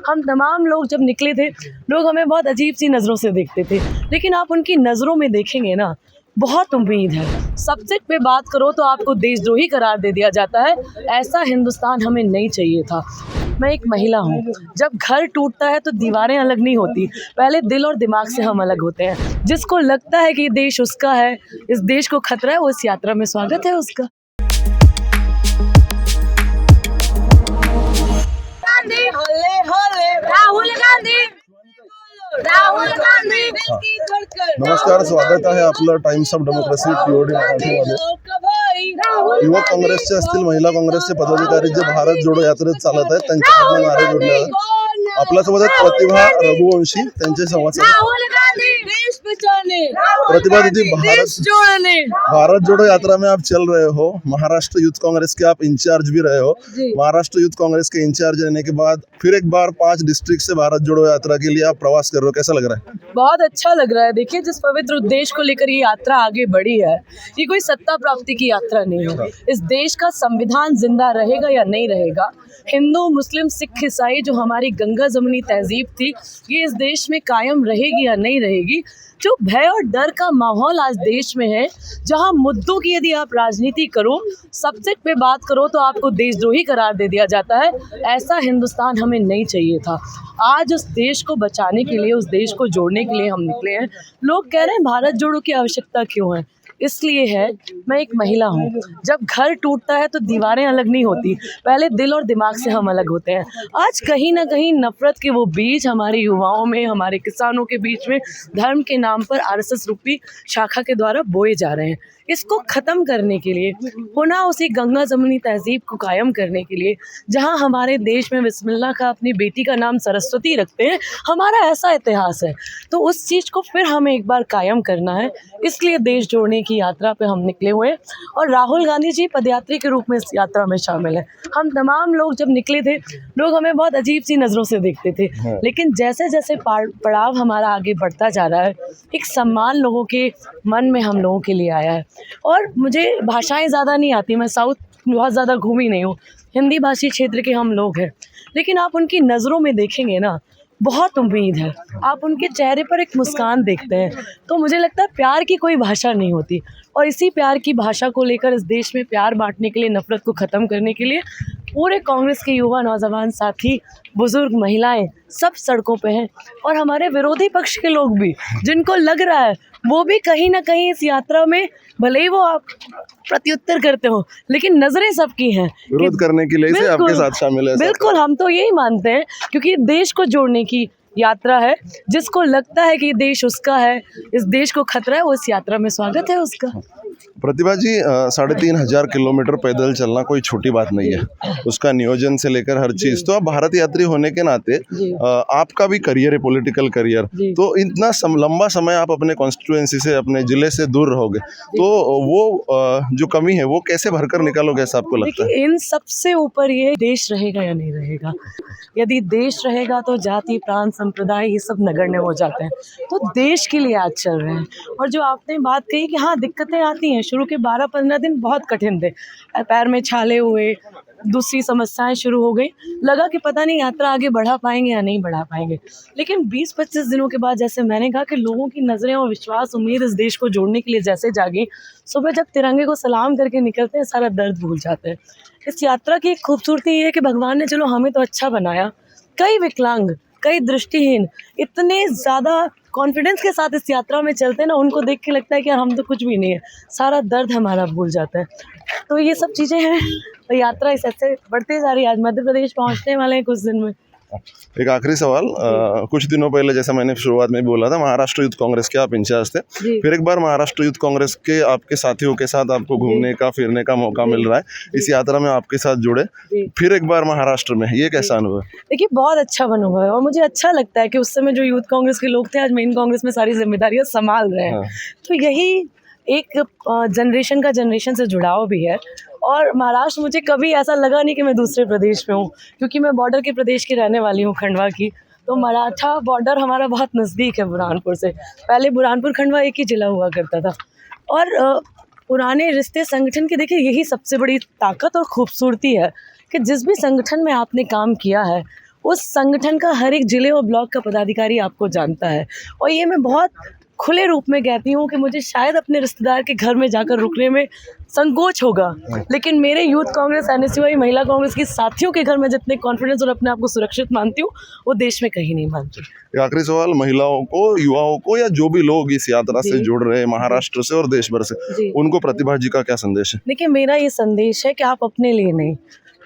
हम तमाम लोग जब निकले थे, लोग हमें बहुत अजीब सी नज़रों से देखते थे, लेकिन आप उनकी नज़रों में देखेंगे ना, बहुत उम्मीद है। सब्जेक्ट पे बात करो तो आपको देशद्रोही करार दे दिया जाता है। ऐसा हिंदुस्तान हमें नहीं चाहिए था। मैं एक महिला हूँ, जब घर टूटता है तो दीवारें अलग नहीं होती, पहले दिल और दिमाग से हम अलग होते हैं। जिसको लगता है कि देश उसका है, इस देश को खतरा है, वो इस यात्रा में स्वागत है उसका। राहुल गांधी नमस्कार, स्वागत आहे आपलं टाइम्स ऑफ डेमोक्रेसी POD मराठीमध्ये। युवक काँग्रेसचे असतील, महिला काँग्रेसचे पदाधिकारी जे भारत जोडो यात्रेत चालत आहेत त्यांच्याकडून नारे जोडले आहेत। आपल्यासोबत प्रतिभा रघुवंशी त्यांचे संवाद प्रतिभा दीदी, भारत जोड़ो यात्रा में आप चल रहे हो, महाराष्ट्र यूथ कांग्रेस के आप इंचार्ज भी रहे हो। महाराष्ट्र यूथ कांग्रेस के इंचार्ज रहने के बाद फिर एक बार 5 डिस्ट्रिक्ट से भारत जोड़ो यात्रा के लिए आप प्रवास कर रहे हो, कैसा लग रहा है? बहुत अच्छा लग रहा है। देखिए, जिस पवित्र उद्देश्य को लेकर ये यात्रा आगे बढ़ी है, ये कोई सत्ता प्राप्ति की यात्रा नहीं है। इस देश का संविधान जिंदा रहेगा या नहीं रहेगा, हिंदू मुस्लिम सिख ईसाई जो हमारी गंगा जमुनी तहजीब थी, ये इस देश में कायम रहेगी या नहीं रहेगी। जो भय और डर का माहौल आज देश में है, जहां मुद्दों की यदि आप राजनीति करो, सब्जेक्ट पे बात करो तो आपको देशद्रोही करार दे दिया जाता है। ऐसा हिंदुस्तान हमें नहीं चाहिए था। आज उस देश को बचाने के लिए, उस देश को जोड़ने के लिए हम निकले हैं। लोग कह रहे हैं भारत जोड़ो की आवश्यकता क्यों है, इसलिए है, मैं एक महिला हूँ, जब घर टूटता है तो दीवारें अलग नहीं होती, पहले दिल और दिमाग से हम अलग होते हैं। आज कहीं ना कहीं नफरत के वो बीज हमारे युवाओं में, हमारे किसानों के बीच में धर्म के नाम पर RSS रूपी शाखा के द्वारा बोए जा रहे हैं। इसको ख़त्म करने के लिए, पुनः उसी गंगा जमुनी तहजीब को कायम करने के लिए, जहां हमारे देश में बिस्मिल्लाह का अपनी बेटी का नाम सरस्वती रखते हैं, हमारा ऐसा इतिहास है, तो उस चीज़ को फिर हमें एक बार कायम करना है। इसलिए देश जोड़ने की यात्रा पे हम निकले हुए हैं और राहुल गांधी जी पदयात्री के रूप में इस यात्रा में शामिल हैं। हम तमाम लोग जब निकले थे, लोग हमें बहुत अजीब सी नज़रों से देखते थे, लेकिन जैसे जैसे पड़ाव हमारा आगे बढ़ता जा रहा है, एक सम्मान लोगों के मन में हम लोगों के लिए आया है। और मुझे भाषाएं ज़्यादा नहीं आती, मैं साउथ बहुत ज़्यादा घूमी नहीं हूँ, हिंदी भाषी क्षेत्र के हम लोग हैं, लेकिन आप उनकी नज़रों में देखेंगे ना, बहुत उम्मीद है। आप उनके चेहरे पर एक मुस्कान देखते हैं, तो मुझे लगता है प्यार की कोई भाषा नहीं होती। और इसी प्यार की भाषा को लेकर इस देश में प्यार बांटने के लिए, नफ़रत को ख़त्म करने के लिए पूरे कांग्रेस के युवा, नौजवान साथी, बुज़ुर्ग, महिलाएं सब सड़कों पे हैं। और हमारे विरोधी पक्ष के लोग भी, जिनको लग रहा है वो भी कहीं ना कहीं इस यात्रा में, भले ही वो आप प्रत्युत्तर करते हो, लेकिन नज़रें सबकी हैं विरोध करने के लिए से आपके साथ शामिल है। बिल्कुल, हम तो यही मानते हैं, क्योंकि देश को जोड़ने की यात्रा है। जिसको लगता है कि देश उसका है, इस देश को खतरा है, वो इस यात्रा में स्वागत है उसका। प्रतिभा जी, 3,500 किलोमीटर पैदल चलना कोई छोटी बात नहीं है, उसका नियोजन से लेकर हर चीज़। तो आप भारत यात्री होने के नाते, आपका भी करियर है, पॉलिटिकल करियर, तो इतना लंबा समय आप अपने कॉन्स्टिट्यूएंसी से, अपने ज़िले से दूर रहोगे, तो वो जो कमी है वो कैसे भरकर निकालोगे, ऐसा आपको लगता है? इन सबसे ऊपर ये देश रहेगा या नहीं रहेगा। यदि देश रहेगा तो जाति, प्रांत, संप्रदाय ये सब नगण्य हो जाते हैं। तो देश के लिए आज चल रहे हैं। और जो आपने बात कही कि हाँ, दिक्कतें आती हैं, शुरू के 12-15 दिन बहुत कठिन थे, पैर में छाले हुए, दूसरी समस्याएं शुरू हो गई, लगा कि पता नहीं यात्रा आगे बढ़ा पाएंगे या नहीं बढ़ा पाएंगे। लेकिन 20-25 दिनों के बाद, जैसे मैंने कहा कि लोगों की नज़रें और विश्वास, उम्मीद इस देश को जोड़ने के लिए जैसे जागी, सुबह जब तिरंगे को सलाम करके निकलते हैं, सारा दर्द भूल जाते हैं। इस यात्रा की एक खूबसूरती ये है कि भगवान ने चलो हमें तो अच्छा बनाया, कई विकलांग, कई दृष्टिहीन इतने ज़्यादा कॉन्फिडेंस के साथ इस यात्रा में चलते हैं ना, उनको देख के लगता है कि हम तो कुछ भी नहीं है, सारा दर्द हमारा भूल जाता है। तो ये सब चीज़ें हैं, तो यात्रा इस ऐसे बढ़ते जा रही है। आज मध्य प्रदेश पहुंचने वाले हैं कुछ दिन में। एक आखिरी सवाल, कुछ दिनों पहले, जैसा मैंने शुरुआत में बोला था, महाराष्ट्र यूथ कांग्रेस के आप इंचार्ज थे, फिर एक बार महाराष्ट्र यूथ कांग्रेस के आपके साथियों के साथ आपको घूमने का, फिरने का मौका मिल रहा है, इस यात्रा में आपके साथ जुड़े, फिर एक बार महाराष्ट्र में, ये कैसा अनुभव है? देखिए, बहुत अच्छा अनुभव है और मुझे अच्छा लगता है कि उस समय जो यूथ कांग्रेस के लोग थे, आज मेन कांग्रेस में सारी जिम्मेदारियाँ संभाल रहे हैं। तो यही एक जनरेशन का जनरेशन से जुड़ाव भी है। और महाराष्ट्र, मुझे कभी ऐसा लगा नहीं कि मैं दूसरे प्रदेश में हूँ, क्योंकि मैं बॉर्डर के प्रदेश की रहने वाली हूँ, खंडवा की। तो मराठा बॉर्डर हमारा बहुत नज़दीक है बुरहानपुर से। पहले बुरहानपुर खंडवा एक ही ज़िला हुआ करता था। और पुराने रिश्ते संगठन के, देखिए, यही सबसे बड़ी ताकत और ख़ूबसूरती है कि जिस भी संगठन में आपने काम किया है, उस संगठन का हर एक जिले और ब्लॉक का पदाधिकारी आपको जानता है। और ये मैं बहुत खुले रूप में कहती हूँ कि मुझे शायद अपने रिश्तेदार के घर में जाकर रुकने में संकोच होगा, लेकिन मेरे यूथ कांग्रेस एनएसयूआई महिला कांग्रेस के साथियों के घर में जितने कॉन्फिडेंस और अपने आप को सुरक्षित मानती हूँ वो देश में कहीं नहीं मानती। एक आखिरी सवाल, महिलाओं को, युवाओं को, या जो भी लोग इस यात्रा से जुड़ रहे हैं महाराष्ट्र से और देश भर से, उनको प्रतिभा जी का क्या संदेश है? देखिए, मेरा ये संदेश है कि आप अपने लिए नहीं,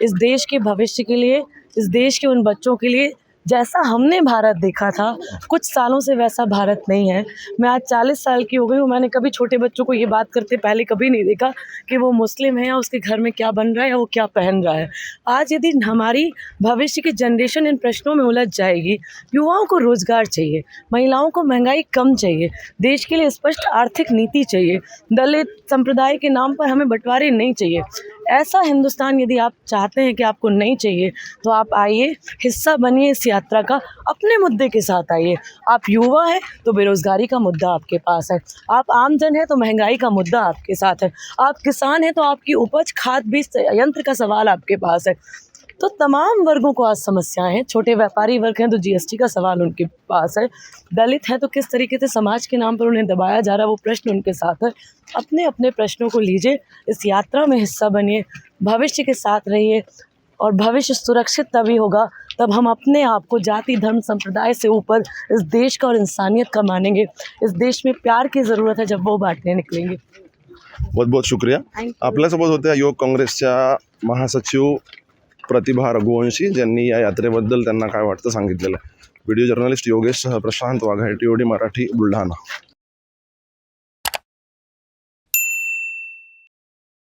इस देश के भविष्य के लिए, इस देश के उन बच्चों के लिए जैसा हमने भारत देखा था कुछ सालों से वैसा भारत नहीं है। मैं आज 40 साल की हो गई हूँ, मैंने कभी छोटे बच्चों को ये बात करते पहले कभी नहीं देखा कि वो मुस्लिम है या उसके घर में क्या बन रहा है या वो क्या पहन रहा है। आज यदि हमारी भविष्य की जनरेशन इन प्रश्नों में उलझ जाएगी, युवाओं को रोज़गार चाहिए, महिलाओं को महंगाई कम चाहिए, देश के लिए स्पष्ट आर्थिक नीति चाहिए, दलित संप्रदाय के नाम पर हमें बंटवारे नहीं चाहिए। ऐसा हिंदुस्तान यदि आप चाहते हैं कि आपको नहीं चाहिए तो आप आइए, हिस्सा बनिए इस यात्रा का, अपने मुद्दे के साथ आइए। आप युवा हैं तो बेरोज़गारी का मुद्दा आपके पास है, आप आमजन हैं तो महंगाई का मुद्दा आपके साथ है, आप किसान हैं तो आपकी उपज खाद बीज यंत्र का सवाल आपके पास है। तो तमाम वर्गों को आज समस्याएं हैं, छोटे व्यापारी वर्ग हैं तो जीएसटी का सवाल उनके पास है, दलित हैं तो किस तरीके से समाज के नाम पर उन्हें दबाया जा रहा है वो प्रश्न उनके साथ है। अपने अपने प्रश्नों को लीजिए, इस यात्रा में हिस्सा बनिए, भविष्य के साथ रहिए, और भविष्य सुरक्षित तभी होगा तब हम अपने आप को जाति धर्म संप्रदाय से ऊपर इस देश का और इंसानियत का मानेंगे। इस देश में प्यार की ज़रूरत है जब वो बांटने निकलेंगे। बहुत बहुत शुक्रिया। आपल्यासोबत होत्या युवक काँग्रेसच्या महासचिव प्रतिभा रघुवंशी, ज्यांनी या यात्रेबद्दल त्यांना काय वाटतं सांगितलेलं आहे। व्हिडिओ जर्नलिस्ट योगेश सह प्रशांत वाघ, TOD मराठी, बुलढाणा।